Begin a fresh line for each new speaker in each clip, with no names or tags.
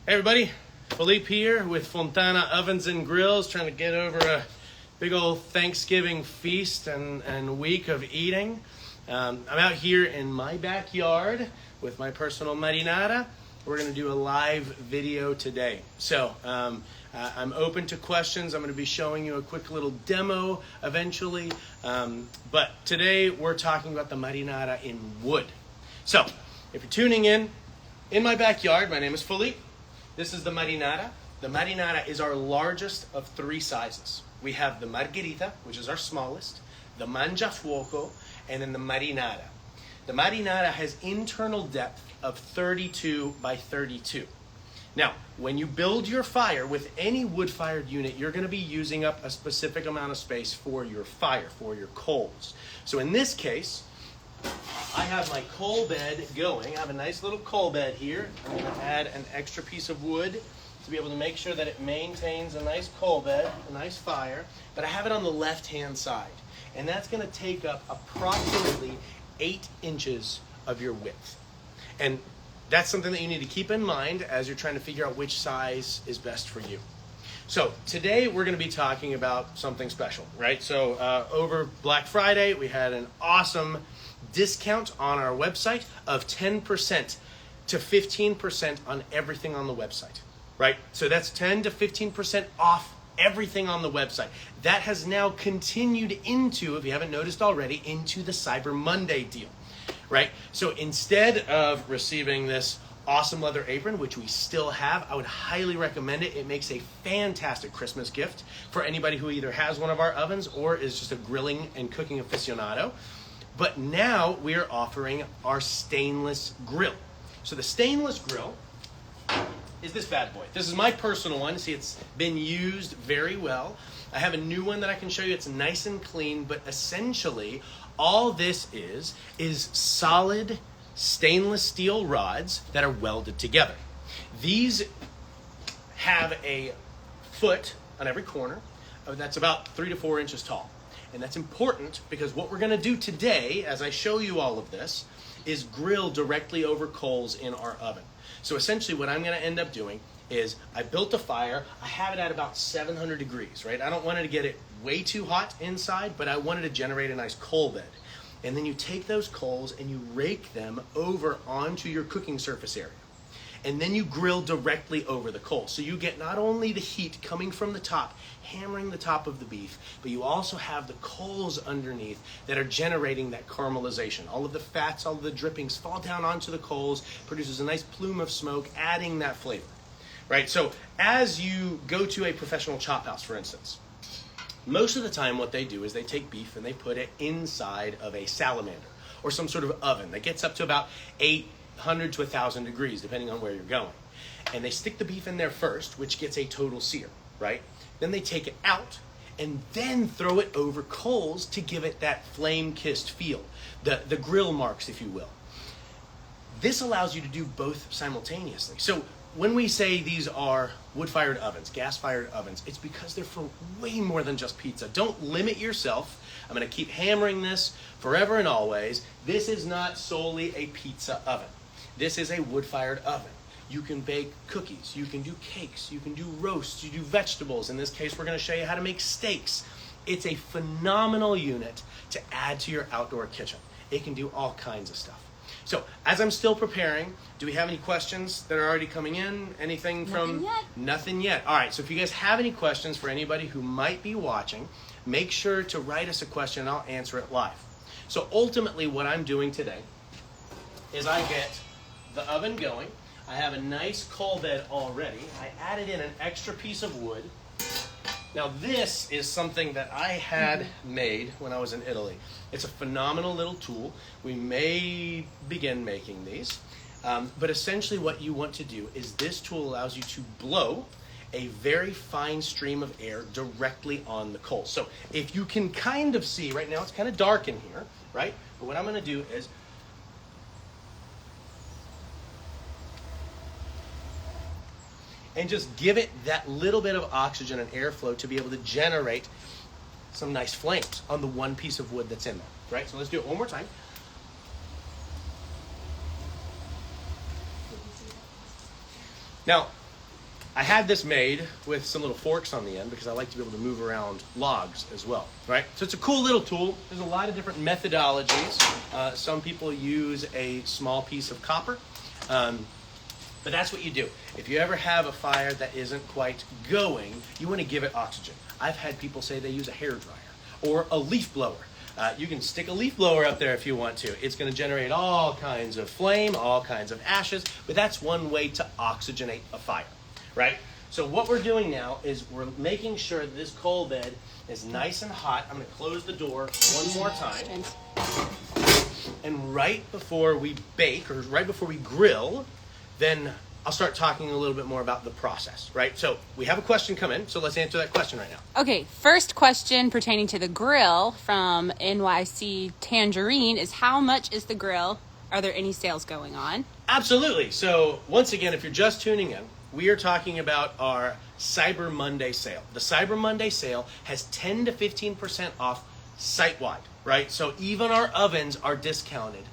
Hey everybody, Philippe here with Fontana Ovens and Grills, trying to get over a big old Thanksgiving feast and week of eating. I'm out here in my backyard with my personal marinara. We're going to do a live video today. So I'm open to questions. I'm going to be showing you a quick little demo eventually. But today we're talking about the marinara in wood. So if you're tuning in my backyard, my name is Philippe. This is the marinara. The marinara is our largest of three sizes. We have the margherita, which is our smallest, the mangiafuoco, and then the marinara. The marinara has internal depth of 32 by 32. Now, when you build your fire with any wood-fired unit, you're going to be using up a specific amount of space for your fire, for your coals. So in this case, I have my coal bed going. I have a nice little coal bed here. I'm going to add an extra piece of wood to be able to make sure that it maintains a nice coal bed, a nice fire. But I have it on the left-hand side. And that's going to take up approximately 8 inches of your width. And that's something that you need to keep in mind as you're trying to figure out which size is best for you. So today we're going to be talking about something special, right? So over Black Friday, we had an awesome discount on our website of 10% to 15% on everything on the website, right? So that's 10 to 15% off everything on the website. That has now continued into, if you haven't noticed already, into the Cyber Monday deal, right? So instead of receiving this awesome leather apron, which we still have, I would highly recommend it. It makes a fantastic Christmas gift for anybody who either has one of our ovens or is just a grilling and cooking aficionado. But now we are offering our stainless grill. So the stainless grill is this bad boy. This is my personal one. See, it's been used very well. I have a new one that I can show you. It's nice and clean, but essentially all this is solid stainless steel rods that are welded together. These have a foot on every corner that's about 3 to 4 inches tall. And that's important because what we're going to do today, as I show you all of this, is grill directly over coals in our oven. So essentially what I'm going to end up doing is I built a fire. I have it at about 700 degrees, right? I don't want to get it way too hot inside, but I wanted to generate a nice coal bed. And then you take those coals and you rake them over onto your cooking surface area. And then you grill directly over the coals. So you get not only the heat coming from the top, hammering the top of the beef, but you also have the coals underneath that are generating that caramelization. All of the fats, all of the drippings fall down onto the coals, produces a nice plume of smoke, adding that flavor, right? So as you go to a professional chop house, for instance, most of the time what they do is they take beef and they put it inside of a salamander or some sort of oven that gets up to about 800 to 1,000 degrees, depending on where you're going. And they stick the beef in there first, which gets a total sear, right? Then they take it out and then throw it over coals to give it that flame-kissed feel, the grill marks, if you will. This allows you to do both simultaneously. So when we say these are wood-fired ovens, gas-fired ovens, it's because they're for way more than just pizza. Don't limit yourself. I'm going to keep hammering this forever and always. This is not solely a pizza oven. This is a wood-fired oven. You can bake cookies, you can do cakes, you can do roasts, you do vegetables. In this case, we're going to show you how to make steaks. It's a phenomenal unit to add to your outdoor kitchen. It can do all kinds of stuff. So, as I'm still preparing, do we have any questions that are already coming in? Anything from...
Nothing yet.
Nothing yet. All right, so if you guys have any questions for anybody who might be watching, make sure to write us a question and I'll answer it live. So ultimately what I'm doing today is I get the oven going. I have a nice coal bed already. I added in an extra piece of wood. Now this is something that I had made when I was in Italy. It's a phenomenal little tool. We may begin making these. But essentially what you want to do is this tool allows you to blow a very fine stream of air directly on the coal. So if you can kind of see, right now it's kind of dark in here, right? But what I'm going to do is and just give it that little bit of oxygen and airflow to be able to generate some nice flames on the one piece of wood that's in there, right? So let's do it one more time. Now, I had this made with some little forks on the end because I like to be able to move around logs as well, right? So it's a cool little tool. There's a lot of different methodologies. Some people use a small piece of copper, but that's what you do. If you ever have a fire that isn't quite going, you want to give it oxygen. I've had people say they use a hairdryer or a leaf blower. You can stick a leaf blower up there if you want to. It's going to generate all kinds of flame, all kinds of ashes, but that's one way to oxygenate a fire. Right? So what we're doing now is we're making sure that this coal bed is nice and hot. I'm going to close the door one more time. And right before we bake, or right before we grill, then I'll start talking a little bit more about the process, right? So we have a question come in, so let's answer that question right now.
Okay, first question pertaining to the grill from NYC Tangerine is how much is the grill? Are there any sales going on?
Absolutely. So once again, if you're just tuning in, we are talking about our Cyber Monday sale. The Cyber Monday sale has 10 to 15% off site-wide, right? So even our ovens are discounted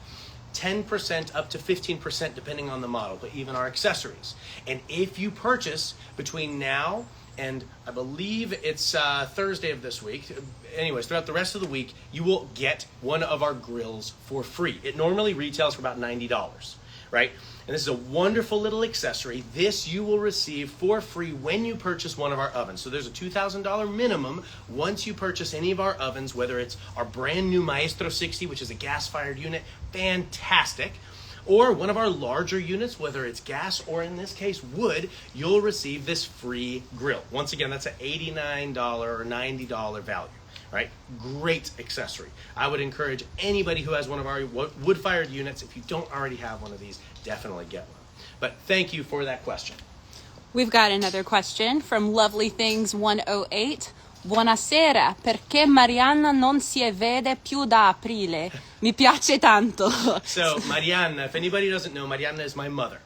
10% up to 15% depending on the model, but even our accessories. And if you purchase between now and I believe it's Thursday of this week, anyways, throughout the rest of the week, you will get one of our grills for free. It normally retails for about $90, right? And this is a wonderful little accessory. This you will receive for free when you purchase one of our ovens. So there's a $2,000 minimum once you purchase any of our ovens, whether it's our brand new Maestro 60, which is a gas-fired unit, fantastic, or one of our larger units, whether it's gas or in this case wood, you'll receive this free grill. Once again, that's an $89 or $90 value. Right? Great accessory. I would encourage anybody who has one of our wood-fired units, if you don't already have one of these, definitely get one. But thank you for that question.
We've got another question from Lovely Things 108. Buonasera, perché Marianna non si vede più da aprile? Mi piace tanto.
So, Marianna, if anybody doesn't know, Marianna is my mother.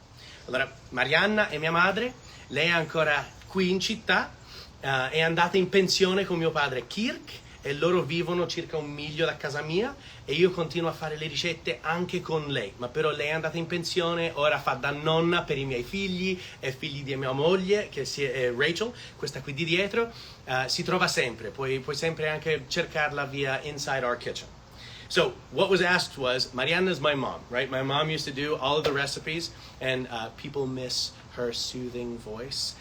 Allora, Marianna è mia madre, lei è ancora qui in città, è andata in pensione con mio padre Kirk, e loro vivono circa 1 miglio da casa mia e io continuo a fare le ricette anche con lei, ma però lei è andata in pensione, ora fa da nonna per i miei figli e figli di mia moglie, che è Rachel, questa qui di dietro, si trova sempre, puoi sempre anche cercarla via Inside Our Kitchen. So what was asked was, Marianna's my mom, right? My mom used to do all of the recipes, and people miss her soothing voice.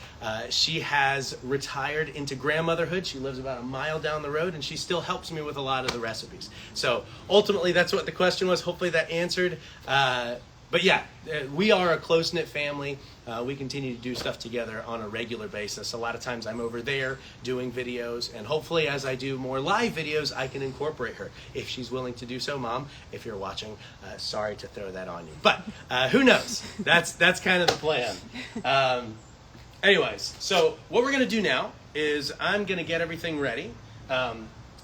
She has retired into grandmotherhood. She lives about a mile down the road, and she still helps me with a lot of the recipes. So ultimately, that's what the question was. Hopefully that answered. But yeah, we are a close-knit family. We continue to do stuff together on a regular basis. A lot of times I'm over there doing videos, and hopefully as I do more live videos, I can incorporate her. If she's willing to do so, Mom, if you're watching, sorry to throw that on you. But who knows? That's kind of the plan. Anyways, so what we're going to do now is I'm going to get everything ready.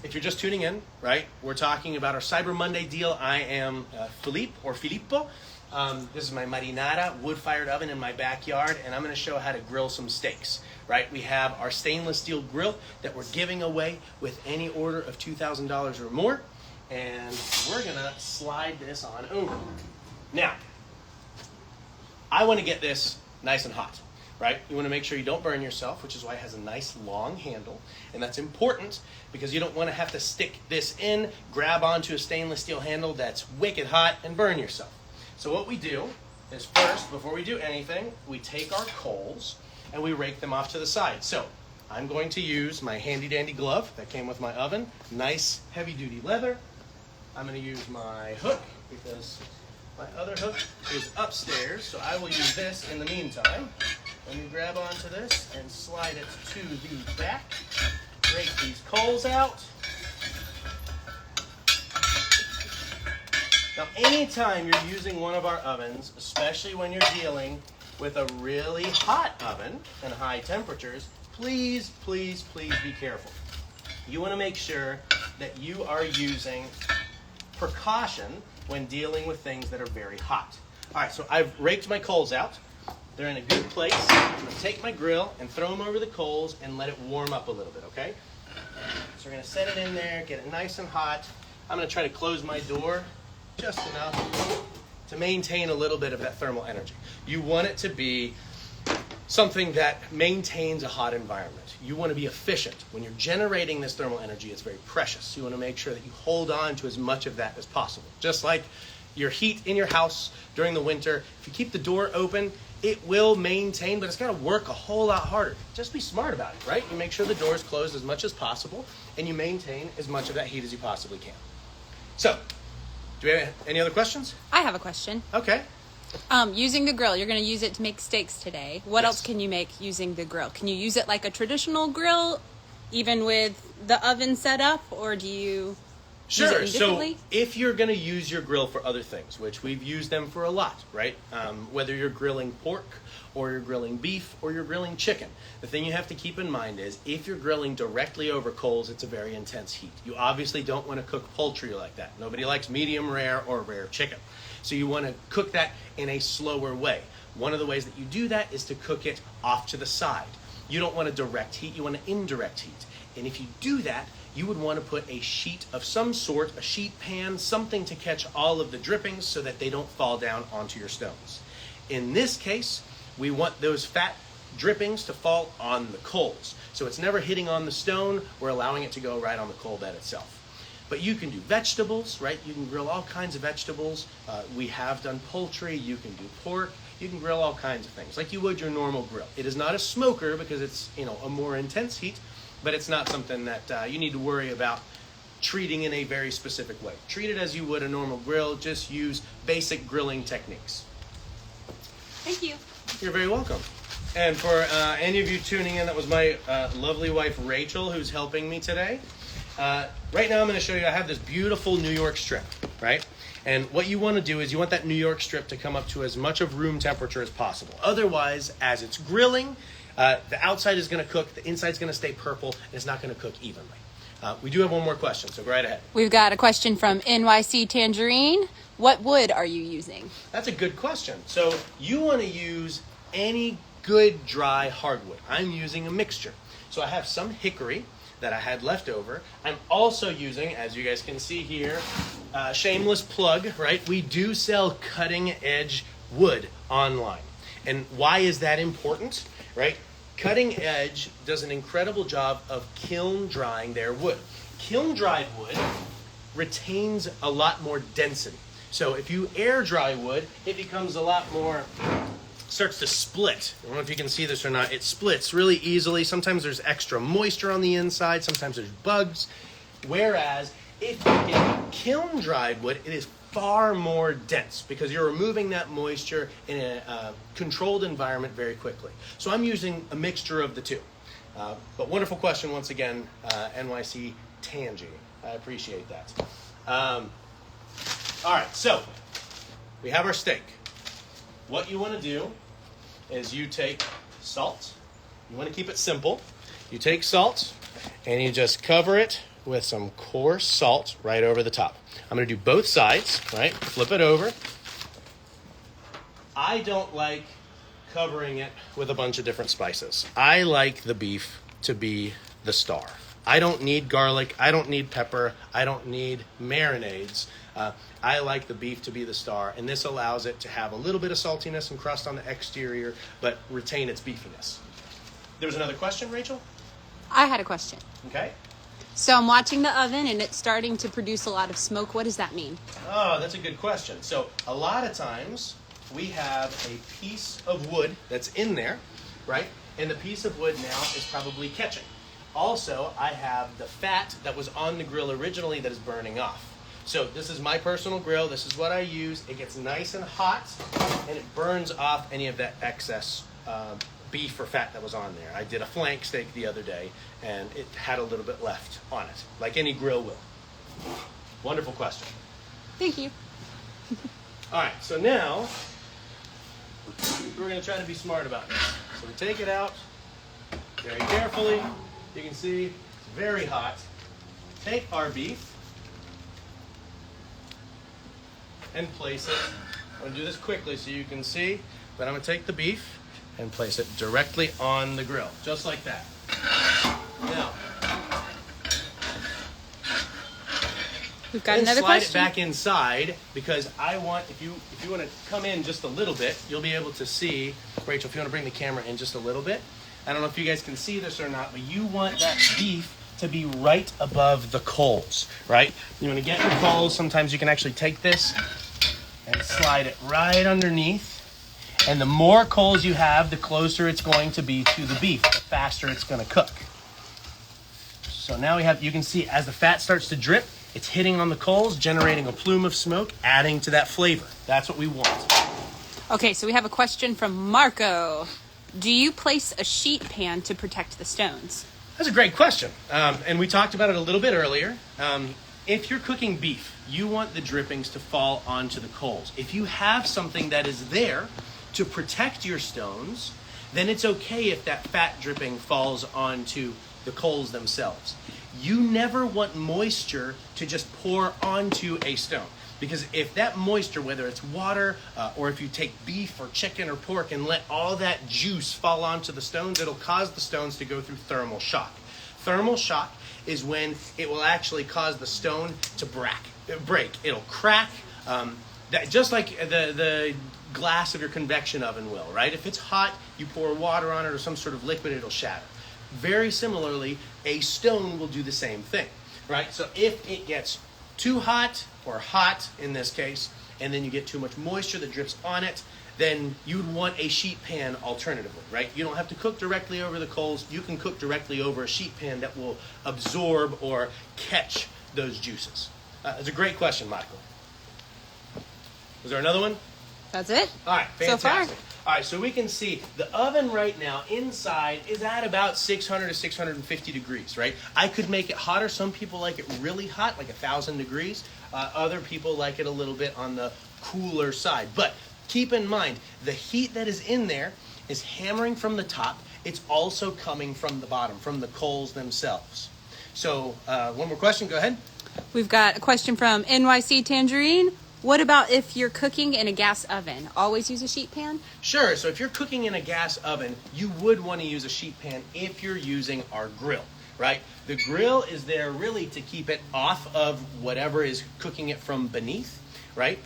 If you're just tuning in, right, we're talking about our Cyber Monday deal. I am Philippe or Filippo. This is my marinara wood-fired oven in my backyard, and I'm going to show how to grill some steaks, right? We have our stainless steel grill that we're giving away with any order of $2,000 or more, and we're going to slide this on over. Now, I want to get this nice and hot, right? You want to make sure you don't burn yourself, which is why it has a nice long handle, and that's important because you don't want to have to stick this in, grab onto a stainless steel handle that's wicked hot, and burn yourself. So what we do is first, before we do anything, we take our coals and we rake them off to the side. So I'm going to use my handy dandy glove that came with my oven, nice heavy duty leather. I'm going to use my hook because my other hook is upstairs, so I will use this in the meantime. Let me grab onto this and slide it to the back, rake these coals out. Now, anytime you're using one of our ovens, especially when you're dealing with a really hot oven and high temperatures, please, please, please be careful. You want to make sure that you are using precaution when dealing with things that are very hot. All right, so I've raked my coals out. They're in a good place. I'm going to take my grill and throw them over the coals and let it warm up a little bit, okay? So we're going to set it in there, get it nice and hot. I'm going to try to close my door just enough to maintain a little bit of that thermal energy. You want it to be something that maintains a hot environment. You want to be efficient. When you're generating this thermal energy, it's very precious. You want to make sure that you hold on to as much of that as possible. Just like your heat in your house during the winter, if you keep the door open, it will maintain, but it's going to work a whole lot harder. Just be smart about it, right? You make sure the door is closed as much as possible, and you maintain as much of that heat as you possibly can. So, do we have any other questions?
I have a question.
Okay.
Using the grill, you're going to use it to make steaks today. What else can you make using the grill? Can you use it like a traditional grill, even with the oven set up, or do you use it
so if you're going to use your grill for other things, which we've used them for a lot, right? Whether you're grilling pork, or you're grilling beef, or you're grilling chicken, the thing you have to keep in mind is if you're grilling directly over coals, it's a very intense heat. You obviously don't want to cook poultry like that. Nobody likes medium rare or rare chicken. So you want to cook that in a slower way. One of the ways that you do that is to cook it off to the side. You don't want a direct heat, you want an indirect heat. And if you do that, you would want to put a sheet of some sort, a sheet pan, something to catch all of the drippings so that they don't fall down onto your stones. In this case, we want those fat drippings to fall on the coals. So it's never hitting on the stone, we're allowing it to go right on the coal bed itself. But you can do vegetables, right? You can grill all kinds of vegetables. We have done poultry, you can do pork, you can grill all kinds of things, like you would your normal grill. It is not a smoker because it's, a more intense heat, but it's not something that you need to worry about treating in a very specific way. Treat it as you would a normal grill, just use basic grilling techniques.
Thank you.
You're very welcome. And for any of you tuning in, that was my lovely wife, Rachel, who's helping me today. Right now I'm going to show you, I have this beautiful New York strip, right? And what you want to do is you want that New York strip to come up to as much of room temperature as possible. Otherwise, as it's grilling, the outside is going to cook, the inside's going to stay purple, and it's not going to cook evenly. We do have one more question, so go right ahead.
We've got a question from NYC Tangerine. What wood are you using?
That's a good question. So you want to use any good dry hardwood. I'm using a mixture. So I have some hickory that I had left over. I'm also using, as you guys can see here, shameless plug, right? We do sell cutting edge wood online. And why is that important, right? Cutting Edge does an incredible job of kiln drying their wood. Kiln dried wood retains a lot more density. So if you air dry wood, it becomes a lot more, starts to split. I don't know if you can see this or not. It splits really easily. Sometimes there's extra moisture on the inside. Sometimes there's bugs. Whereas if you get kiln dried wood, it is far more dense because you're removing that moisture in a controlled environment very quickly. So I'm using a mixture of the two. But wonderful question once again, NYC Tangy. I appreciate that. All right, so we have our steak. What you want to do is you take salt. You want to keep it simple. You take salt and you just cover it with some coarse salt right over the top. I'm going to do both sides, right? Flip it over. I don't like covering it with a bunch of different spices. I like the beef to be the star. I don't need garlic. I don't need pepper. I don't need marinades. I like the beef to be the star, and this allows it to have a little bit of saltiness and crust on the exterior, but retain its beefiness. There was another question, Rachel?
I had a question.
Okay.
So I'm watching the oven and it's starting to produce a lot of smoke. What does that mean?
Oh, that's a good question. So a lot of times we have a piece of wood that's in there, right? And the piece of wood now is probably catching. Also, I have the fat that was on the grill originally that is burning off. So this is my personal grill. This is what I use. It gets nice and hot, and it burns off any of that excess beef or fat that was on there. I did a flank steak the other day, and it had a little bit left on it, like any grill will. Wonderful question.
Thank you.
All right, so now we're going to try to be smart about this. So we take it out very carefully. You can see it's very hot. Take our beef and place it. I'm going to do this quickly so you can see, but I'm going to take the beef and place it directly on the grill, just like that. Now,
We've got
Then
another
slide
question.
it back inside, because I want, if you want to come in just a little bit, you'll be able to see, Rachel, if you want to bring the camera in just a little bit. I don't know if you guys can see this or not, but you want that beef to be right above the coals, right? You want to get your coals. Sometimes you can actually take this and slide it right underneath. And the more coals you have, the closer it's going to be to the beef, the faster it's going to cook. So now you can see as the fat starts to drip, it's hitting on the coals, generating a plume of smoke, adding to that flavor. That's what we want.
Okay, so we have a question from Marco. Do you place a sheet pan to protect the stones?
That's a great question. And we talked about it a little bit earlier. If you're cooking beef, you want the drippings to fall onto the coals. If you have something that is there to protect your stones, then it's okay if that fat dripping falls onto the coals themselves. You never want moisture to just pour onto a stone, because if that moisture, whether it's water or if you take beef or chicken or pork and let all that juice fall onto the stones, it'll cause the stones to go through thermal shock. Thermal shock is when it will actually cause the stone to break. It'll crack, just like the glass of your convection oven will, right? If it's hot, you pour water on it or some sort of liquid, it'll shatter. Very similarly, a stone will do the same thing, right? So if it gets too hot, or hot in this case, and then you get too much moisture that drips on it, then you'd want a sheet pan alternatively, right? You don't have to cook directly over the coals. You can cook directly over a sheet pan that will absorb or catch those juices. That's a great question, Michael. Was there another one?
That's it.
All right, fantastic.
So far.
All right, so we can see the oven right now inside is at about 600 to 650 degrees, right? I could make it hotter. Some people like it really hot, like 1,000 degrees. Other people like it a little bit on the cooler side. But keep in mind, the heat that is in there is hammering from the top. It's also coming from the bottom, from the coals themselves. So one more question, go ahead.
We've got a question from NYC Tangerine. What about if you're cooking in a gas oven? Always use a sheet pan?
Sure. So if you're cooking in a gas oven, you would want to use a sheet pan if you're using our grill, right? The grill is there really to keep it off of whatever is cooking it from beneath, right?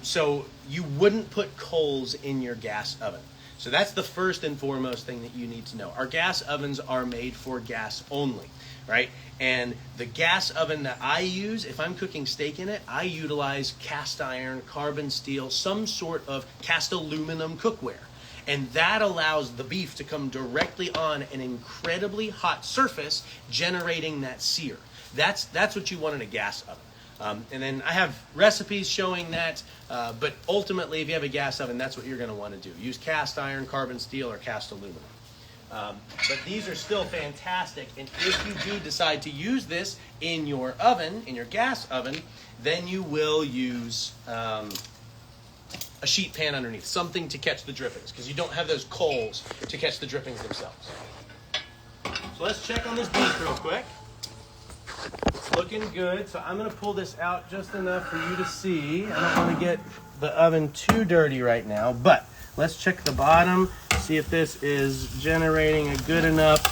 So you wouldn't put coals in your gas oven. So that's the first and foremost thing that you need to know. Our gas ovens are made for gas only, right? And the gas oven that I use, if I'm cooking steak in it, I utilize cast iron, carbon steel, some sort of cast aluminum cookware. And that allows the beef to come directly on an incredibly hot surface, generating that sear. That's what you want in a gas oven. And then I have recipes showing that, but ultimately if you have a gas oven, that's what you're going to want to do. Use cast iron, carbon steel, or cast aluminum. But these are still fantastic, and if you do decide to use this in your oven, in your gas oven, then you will use a sheet pan underneath, something to catch the drippings, because you don't have those coals to catch the drippings themselves. So let's check on this beef real quick. It's looking good, so I'm going to pull this out just enough for you to see. I don't want to get the oven too dirty right now, but let's check the bottom, see if this is generating a good enough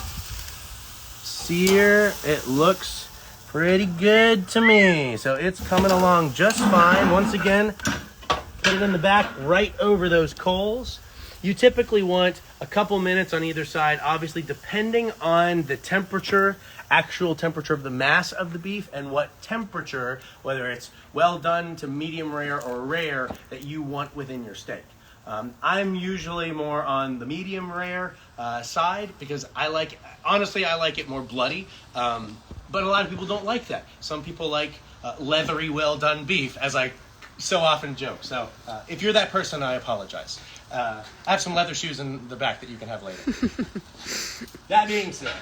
sear. It looks pretty good to me. So it's coming along just fine. Once again, put it in the back right over those coals. You typically want a couple minutes on either side, obviously depending on the temperature, actual temperature of the mass of the beef, and what temperature, whether it's well done to medium rare or rare, that you want within your steak. I'm usually more on the medium rare side because I like it more bloody. But a lot of people don't like that. Some people like leathery, well done beef, as I so often joke. So if you're that person, I apologize. I have some leather shoes in the back that you can have later. That being said,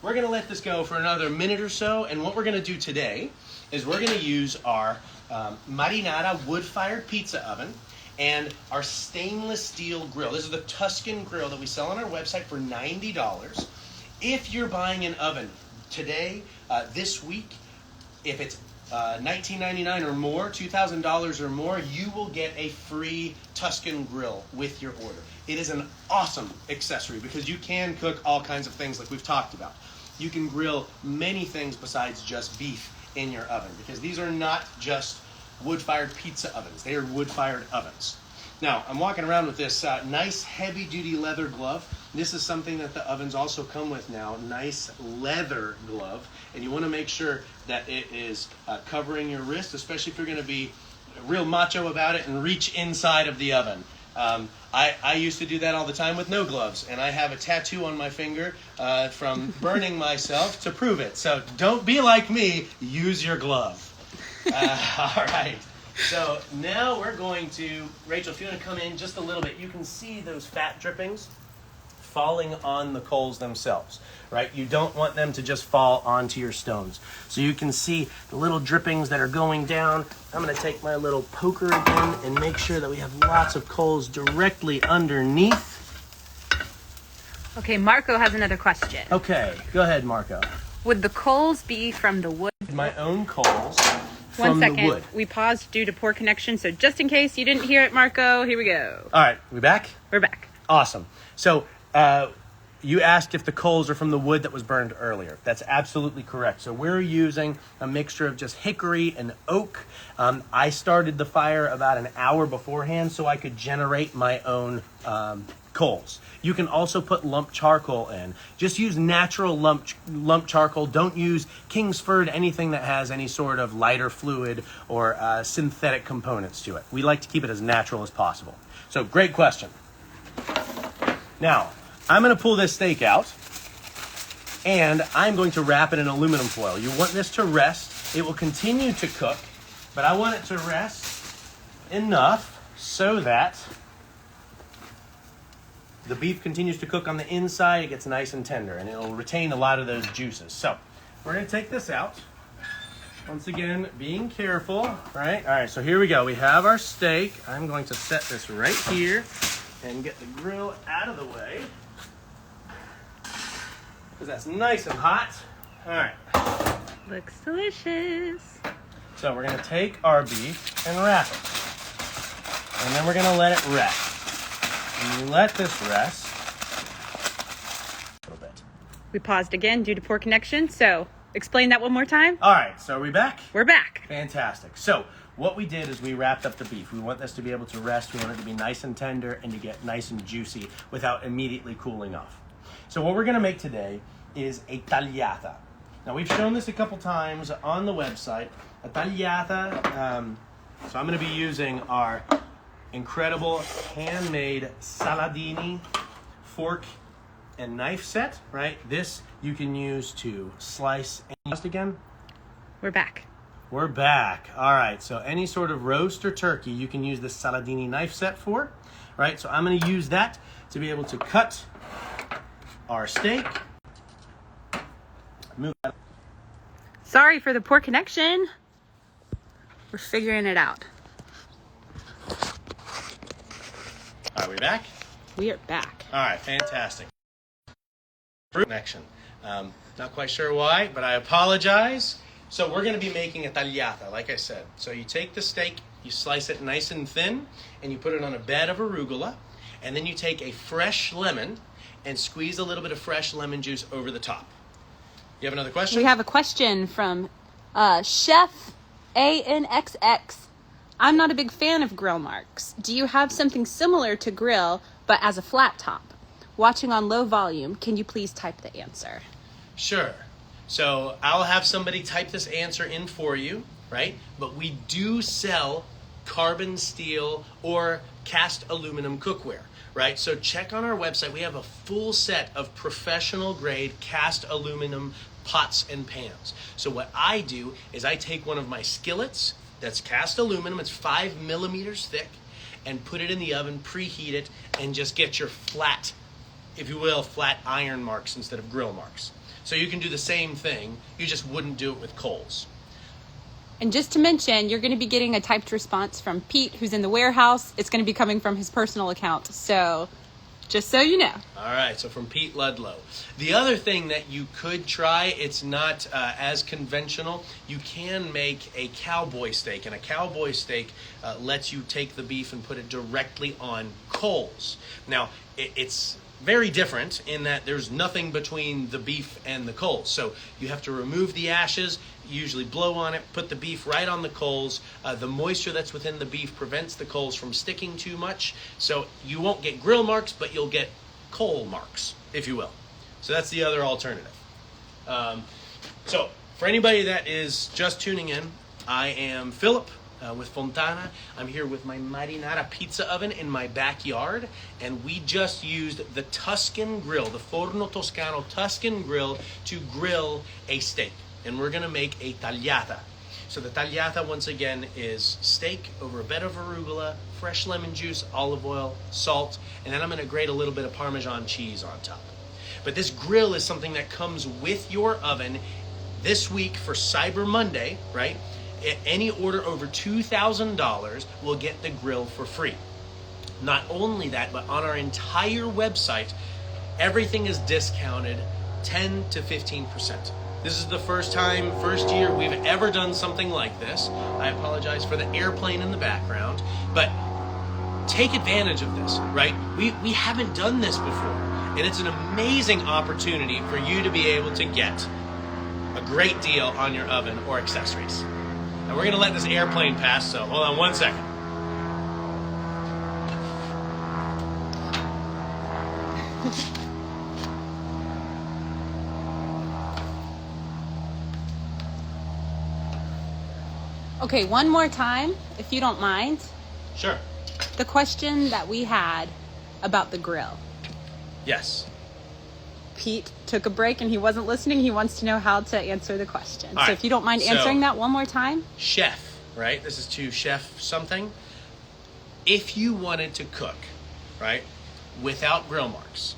we're going to let this go for another minute or so. And what we're going to do today is we're going to use our Marinara wood-fired pizza oven and our stainless steel grill. This is the Tuscan grill that we sell on our website for $90. If you're buying an oven today, this week, if it's $19.99 or more, $2,000 or more, you will get a free Tuscan grill with your order. It is an awesome accessory because you can cook all kinds of things like we've talked about. You can grill many things besides just beef in your oven, because these are not just wood-fired pizza ovens. They are wood-fired ovens. Now, I'm walking around with this nice heavy-duty leather glove. This is something that the ovens also come with now, nice leather glove. And you want to make sure that it is covering your wrist, especially if you're going to be real macho about it and reach inside of the oven. I used to do that all the time with no gloves, and I have a tattoo on my finger from burning myself to prove it. So don't be like me, use your glove. All right. So now we're going to, Rachel, if you want to come in just a little bit, you can see those fat drippings falling on the coals themselves, right? You don't want them to just fall onto your stones. So you can see the little drippings that are going down. I'm going to take my little poker again and make sure that we have lots of coals directly underneath.
Okay, Marco has another question.
Okay, go ahead, Marco.
Would the coals be from the wood?
My own coals.
One
from
second.
the wood.
We paused due to poor connection, so just in case you didn't hear it, Marco, here we go.
All right, we back?
We're back.
Awesome. So you asked if the coals are from the wood that was burned earlier. That's absolutely correct. So we're using a mixture of just hickory and oak. I started the fire about an hour beforehand so I could generate my own coals. You can also put lump charcoal in. Just use natural lump charcoal. Don't use Kingsford, anything that has any sort of lighter fluid or synthetic components to it. We like to keep it as natural as possible. So great question. Now, I'm going to pull this steak out, and I'm going to wrap it in aluminum foil. You want this to rest. It will continue to cook, but I want it to rest enough so that the beef continues to cook on the inside. It gets nice and tender, and it'll retain a lot of those juices. So we're going to take this out. Once again, being careful, right? All right, so here we go. We have our steak. I'm going to set this right here and get the grill out of the way, because that's nice and hot. All right.
Looks delicious.
So we're going to take our beef and wrap it. And then we're going to let it rest. And you let this rest a little bit.
We paused again due to poor connection, so explain that one more time.
All right, so are we back?
We're back.
Fantastic. So what we did is we wrapped up the beef. We want this to be able to rest. We want it to be nice and tender and to get nice and juicy without immediately cooling off. So what we're going to make today is a tagliata. Now, we've shown this a couple times on the website. A tagliata, so I'm going to be using our incredible handmade Saladini fork and knife set, right? This you can use to slice and roast again.
We're back.
We're back. All right, so any sort of roast or turkey you can use the Saladini knife set for, right? So I'm going to use that to be able to cut our steak. Move that.
Sorry for the poor connection. We're figuring it out.
Are we back?
We are back.
All right, fantastic. Connection. Not quite sure why, but I apologize. So we're going to be making a tagliata, like I said. So you take the steak, you slice it nice and thin, and you put it on a bed of arugula, and then you take a fresh lemon and squeeze a little bit of fresh lemon juice over the top. You have another question?
We have a question from Chef ANXX. I'm not a big fan of grill marks. Do you have something similar to grill, but as a flat top? Watching on low volume, can you please type the answer?
Sure. So I'll have somebody type this answer in for you, right? But we do sell carbon steel or cast aluminum cookware, right? So check on our website. We have a full set of professional grade cast aluminum pots and pans. So what I do is I take one of my skillets that's cast aluminum, it's 5 millimeters thick, and put it in the oven, preheat it, and just get your flat, if you will, flat iron marks instead of grill marks. So you can do the same thing, you just wouldn't do it with coals.
And just to mention, you're going to be getting a typed response from Pete, who's in the warehouse. It's going to be coming from his personal account. So just so you know.
All right, so from Pete Ludlow. The other thing that you could try, it's not as conventional, you can make a cowboy steak. And a cowboy steak lets you take the beef and put it directly on coals. Now, it's very different in that there's nothing between the beef and the coals. So you have to remove the ashes, usually blow on it, put the beef right on the coals. The moisture that's within the beef prevents the coals from sticking too much. So you won't get grill marks, but you'll get coal marks, if you will. So that's the other alternative. So for anybody that is just tuning in, I am Philip with Fontana. I'm here with my marinara pizza oven in my backyard, and we just used the Tuscan grill, the Forno Toscano Tuscan grill, to grill a steak. And we're gonna make a tagliata. So the tagliata, once again, is steak over a bed of arugula, fresh lemon juice, olive oil, salt, and then I'm gonna grate a little bit of Parmesan cheese on top. But this grill is something that comes with your oven this week for Cyber Monday, right? Any order over $2,000 will get the grill for free. Not only that, but on our entire website, everything is discounted 10 to 15%. This is the first year we've ever done something like this. I apologize for the airplane in the background, but take advantage of this, right? We haven't done this before, and it's an amazing opportunity for you to be able to get a great deal on your oven or accessories. And we're gonna let this airplane pass, so hold on one second.
Okay, one more time, if you don't mind.
Sure.
The question that we had about the grill.
Yes.
Pete took a break and he wasn't listening. He wants to know how to answer the question.
All
so
right.
if you don't mind answering that one more time.
Chef, right? This is to chef something. If you wanted to cook, right, without grill marks,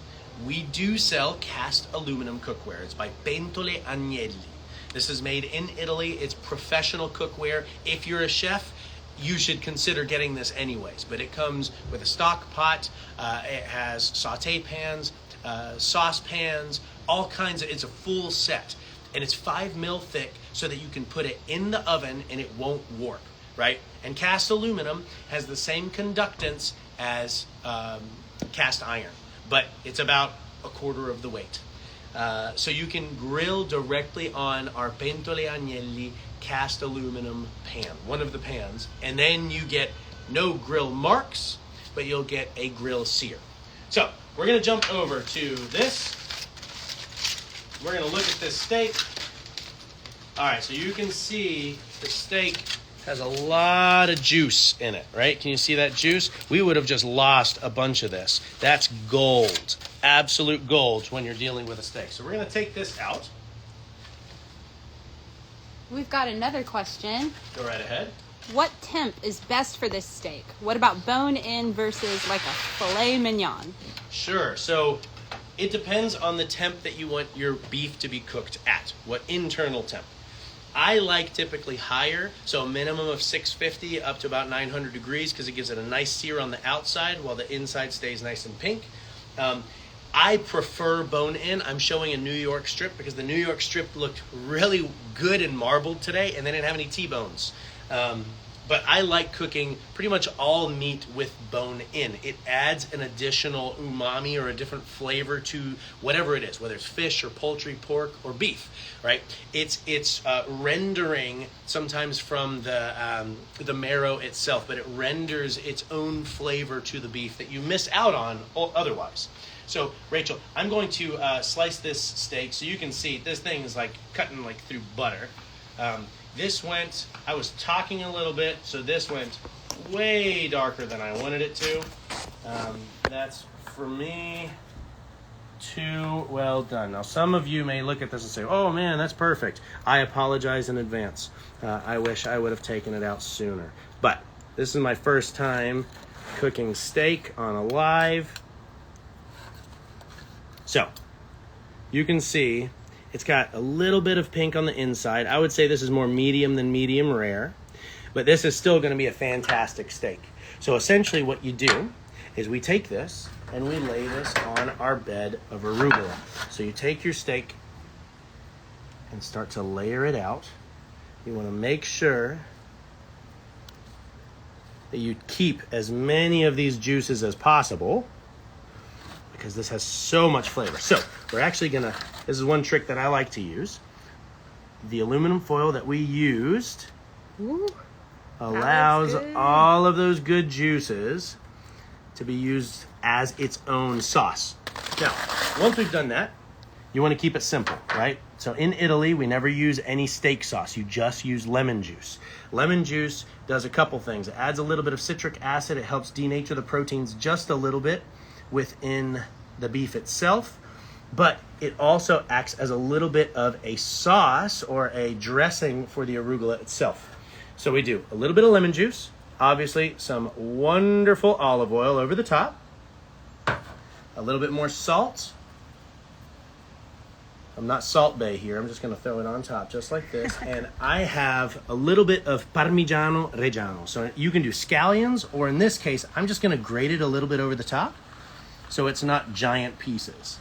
we do sell cast aluminum cookware. It's by Pentole Agnelli. This is made in Italy. It's professional cookware. If you're a chef, you should consider getting this anyways. But it comes with a stock pot. It has saute pans, saucepans, all kinds of, it's a full set. And it's 5 mil thick so that you can put it in the oven and it won't warp, right? And cast aluminum has the same conductance as cast iron, but it's about a quarter of the weight. So you can grill directly on our Pentole Agnelli cast aluminum pan, one of the pans, and then you get no grill marks, but you'll get a grill sear. So we're gonna jump over to this. We're gonna look at this steak. All right, so you can see the steak has a lot of juice in it, right? Can you see that juice? We would have just lost a bunch of this. That's gold, absolute gold when you're dealing with a steak. So we're gonna take this out.
We've got another question.
Go right ahead.
What temp is best for this steak? What about bone in versus like a filet mignon?
Sure, so it depends on the temp that you want your beef to be cooked at, what internal temp. I like typically higher, so a minimum of 650 up to about 900 degrees because it gives it a nice sear on the outside while the inside stays nice and pink. I prefer bone-in. I'm showing a New York strip because the New York strip looked really good and marbled today, and they didn't have any T-bones. But I like cooking pretty much all meat with bone-in. It adds an additional umami or a different flavor to whatever it is, whether it's fish or poultry, pork or beef, right? It's rendering sometimes from the marrow itself, but it renders its own flavor to the beef that you miss out on otherwise. So, Rachel, I'm going to slice this steak so you can see this thing is like cutting like through butter. This went, I was talking a little bit, so this went way darker than I wanted it to. That's, for me, too well done. Now, some of you may look at this and say, oh man, that's perfect. I apologize in advance. I wish I would have taken it out sooner. But this is my first time cooking steak on a live. So, you can see it's got a little bit of pink on the inside. I would say this is more medium than medium rare, but this is still going to be a fantastic steak. So essentially what you do is we take this and we lay this on our bed of arugula. So you take your steak and start to layer it out. You want to make sure that you keep as many of these juices as possible, because this has so much flavor. So we're actually gonna, this is one trick that I like to use. The aluminum foil that we used allows all of those good juices to be used as its own sauce. Now, once we've done that, you want to keep it simple, right? So in Italy, we never use any steak sauce. You just use lemon juice. Lemon juice does a couple things. It adds a little bit of citric acid. It helps denature the proteins just a little bit within the beef itself. But it also acts as a little bit of a sauce or a dressing for the arugula itself. So we do a little bit of lemon juice, obviously some wonderful olive oil over the top, a little bit more salt. I'm not Salt Bay here. I'm just going to throw it on top just like this. And I have a little bit of Parmigiano Reggiano. So you can do scallions, or in this case, I'm just going to grate it a little bit over the top so it's not giant pieces.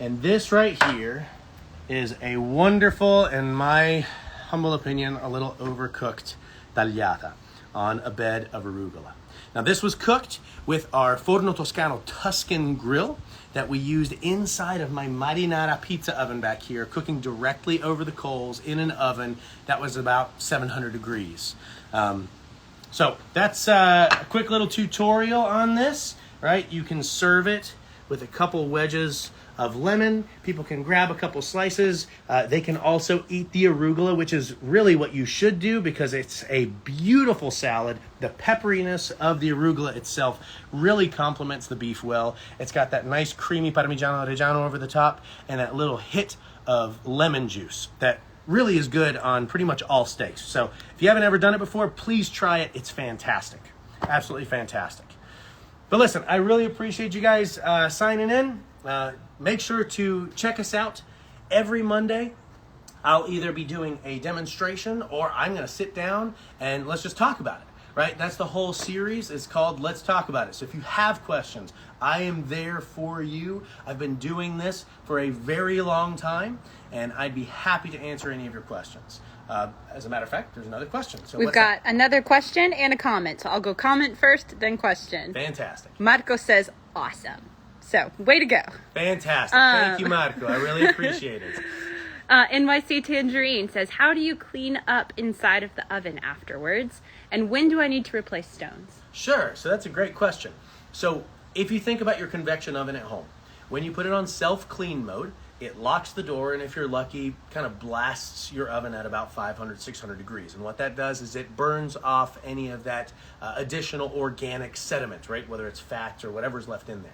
And this right here is a wonderful, in my humble opinion, a little overcooked tagliata on a bed of arugula. Now this was cooked with our Forno Toscano Tuscan grill that we used inside of my marinara pizza oven back here, cooking directly over the coals in an oven that was about 700 degrees. So that's a quick little tutorial on this, right? You can serve it with a couple wedges of lemon. People can grab a couple slices. They can also eat the arugula, which is really what you should do because it's a beautiful salad. The pepperiness of the arugula itself really complements the beef well. It's got that nice creamy Parmigiano Reggiano over the top and that little hit of lemon juice that really is good on pretty much all steaks. So if you haven't ever done it before, please try it. It's fantastic. Absolutely fantastic. But listen, I really appreciate you guys signing in. Make sure to check us out every Monday. I'll either be doing a demonstration or I'm going to sit down and let's just talk about it, right? That's the whole series. It's called Let's Talk About It. So if you have questions, I am there for you. I've been doing this for a very long time and I'd be happy to answer any of your questions. As a matter of fact, there's another question. So
we've got another question and a comment. So I'll go comment first, then question.
Fantastic.
Marco says, awesome. So, way to go.
Fantastic. Thank you, Marco. I really appreciate it.
NYC Tangerine says, how do you clean up inside of the oven afterwards? And when do I need to replace stones?
Sure. So that's a great question. So if you think about your convection oven at home, when you put it on self-clean mode, it locks the door, and if you're lucky, kind of blasts your oven at about 500, 600 degrees. And what that does is it burns off any of that additional organic sediment, right? Whether it's fat or whatever's left in there.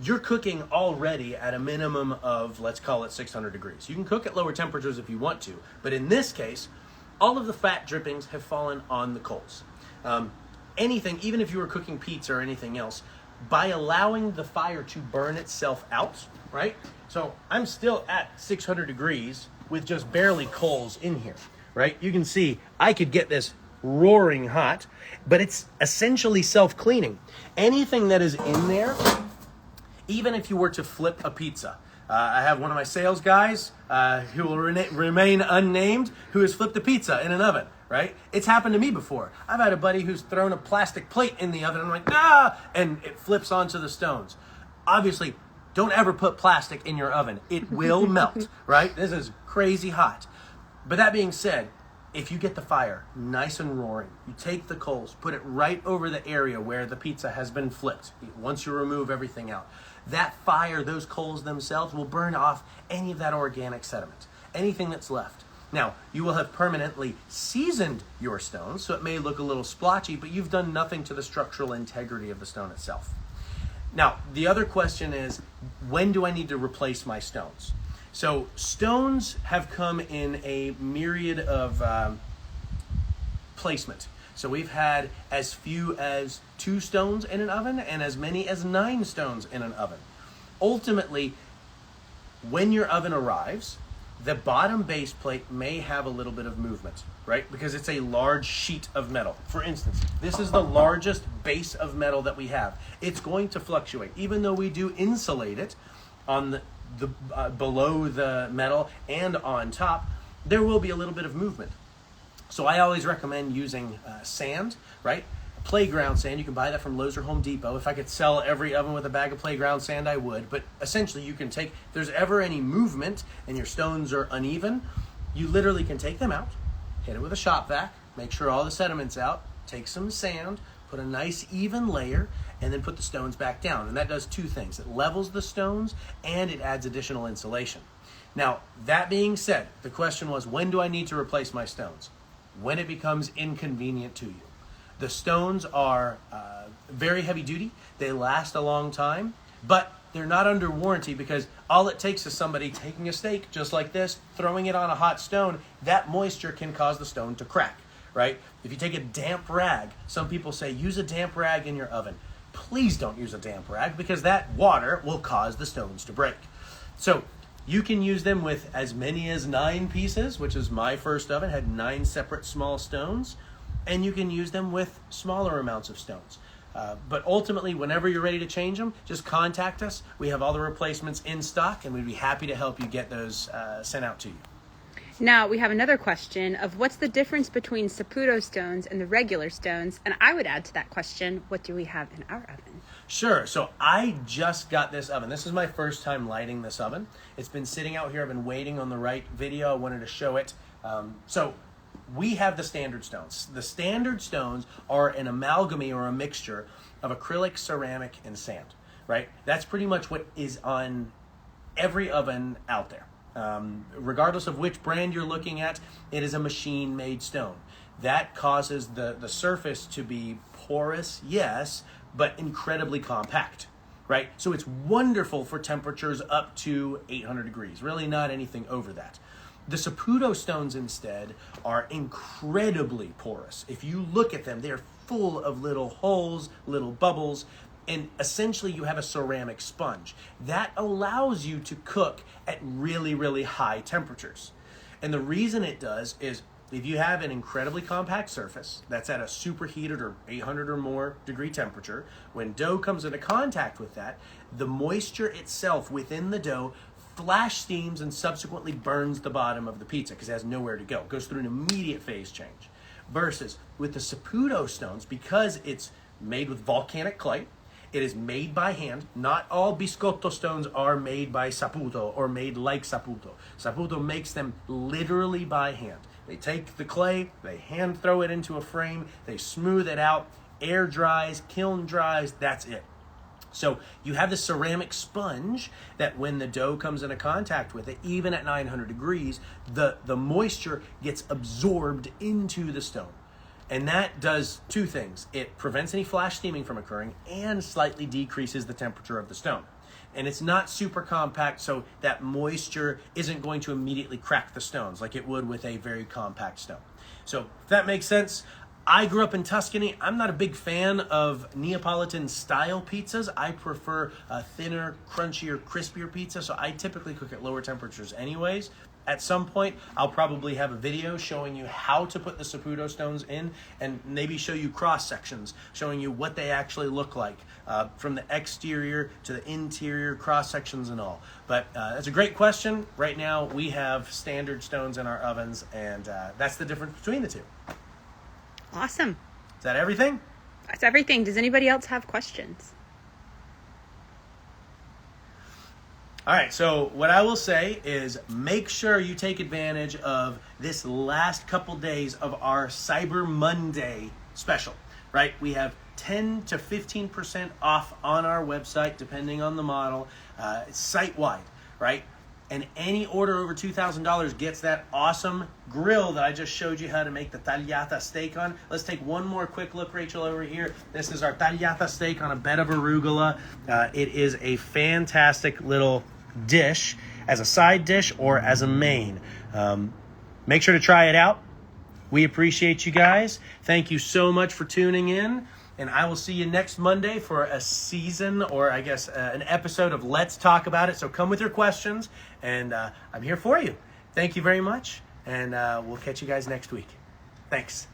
You're cooking already at a minimum of, let's call it 600 degrees. You can cook at lower temperatures if you want to, but in this case, all of the fat drippings have fallen on the coals. Anything, even if you were cooking pizza or anything else, by allowing the fire to burn itself out, right? So I'm still at 600 degrees with just barely coals in here, right? You can see I could get this roaring hot, but it's essentially self-cleaning. Anything that is in there, even if you were to flip a pizza. I have one of my sales guys who will remain unnamed who has flipped a pizza in an oven, right? It's happened to me before. I've had a buddy who's thrown a plastic plate in the oven and I'm like, nah, and it flips onto the stones. Obviously, don't ever put plastic in your oven. It will melt, right? This is crazy hot. But that being said, if you get the fire nice and roaring, you take the coals, put it right over the area where the pizza has been flipped. Once you remove everything out, that fire, those coals themselves will burn off any of that organic sediment, anything that's left. Now, you will have permanently seasoned your stones, so it may look a little splotchy, but you've done nothing to the structural integrity of the stone itself. Now, the other question is, when do I need to replace my stones? So stones have come in a myriad of placement. So we've had as few as 2 stones in an oven and as many as 9 stones in an oven. Ultimately, when your oven arrives, the bottom base plate may have a little bit of movement, right? Because it's a large sheet of metal. For instance, this is the largest base of metal that we have. It's going to fluctuate. Even though we do insulate it on the below the metal and on top, there will be a little bit of movement. So I always recommend using sand, right? playground sand. You can buy that from Lowe's or Home Depot. If I could sell every oven with a bag of playground sand, I would. But essentially, you can take, if there's ever any movement and your stones are uneven, you literally can take them out, hit it with a shop vac, make sure all the sediment's out, take some sand, put a nice even layer, and then put the stones back down. And that does two things. It levels the stones and it adds additional insulation. Now, that being said, the question was, when do I need to replace my stones? When it becomes inconvenient to you. The stones are very heavy duty. They last a long time, but they're not under warranty because all it takes is somebody taking a steak just like this, throwing it on a hot stone. That moisture can cause the stone to crack, right? If you take a damp rag, some people say use a damp rag in your oven. Please don't use a damp rag because that water will cause the stones to break. So you can use them with as many as 9 pieces, which is my first oven, had 9 separate small stones. And you can use them with smaller amounts of stones. But ultimately, whenever you're ready to change them, just contact us. We have all the replacements in stock, and we'd be happy to help you get those sent out to you.
Now, we have another question of what's the difference between Saputo stones and the regular stones? And I would add to that question, what do we have in our oven?
Sure. So I just got this oven. This is my first time lighting this oven. It's been sitting out here. I've been waiting on the right video. I wanted to show it. So we have the standard stones. The standard stones are an amalgamy or a mixture of acrylic, ceramic, and sand, right? That's pretty much what is on every oven out there. Regardless of which brand you're looking at, it is a machine-made stone. That causes the surface to be porous, yes, but incredibly compact, right? So it's wonderful for temperatures up to 800 degrees, really not anything over that. The Saputo stones instead are incredibly porous. If you look at them, they're full of little holes, little bubbles, and essentially you have a ceramic sponge. That allows you to cook at really, really high temperatures. And the reason it does is if you have an incredibly compact surface that's at a superheated or 800 or more degree temperature, when dough comes into contact with that, the moisture itself within the dough flash steams and subsequently burns the bottom of the pizza because it has nowhere to go. It goes through an immediate phase change. Versus with the Saputo stones, because it's made with volcanic clay, it is made by hand. Not all biscotto stones are made by Saputo or made like Saputo. Saputo makes them literally by hand. They take the clay, they hand throw it into a frame, they smooth it out, air dries, kiln dries, that's it. So you have the ceramic sponge that when the dough comes into contact with it, even at 900 degrees, the moisture gets absorbed into the stone. And that does two things. It prevents any flash steaming from occurring and slightly decreases the temperature of the stone. And it's not super compact, so that moisture isn't going to immediately crack the stones like it would with a very compact stone. So if that makes sense. I grew up in Tuscany. I'm not a big fan of Neapolitan-style pizzas. I prefer a thinner, crunchier, crispier pizza, so I typically cook at lower temperatures anyways. At some point, I'll probably have a video showing you how to put the Saputo stones in and maybe show you cross-sections, showing you what they actually look like from the exterior to the interior, cross-sections and all. But that's a great question. Right now, we have standard stones in our ovens, and that's the difference between the two.
Awesome.
Is that everything?
That's everything. Does anybody else have questions?
All right, so what I will say is make sure you take advantage of this last couple days of our Cyber Monday special, right? We have 10 to 15% off on our website, depending on the model, site-wide, right? And any order over $2,000 gets that awesome grill that I just showed you how to make the tagliata steak on. Let's take one more quick look, Rachel, over here. This is our tagliata steak on a bed of arugula. It is a fantastic little dish as a side dish or as a main. Make sure to try it out. We appreciate you guys. Thank you so much for tuning in. And I will see you next Monday for a season, or I guess an episode of Let's Talk About It. So come with your questions, and I'm here for you. Thank you very much, and we'll catch you guys next week. Thanks.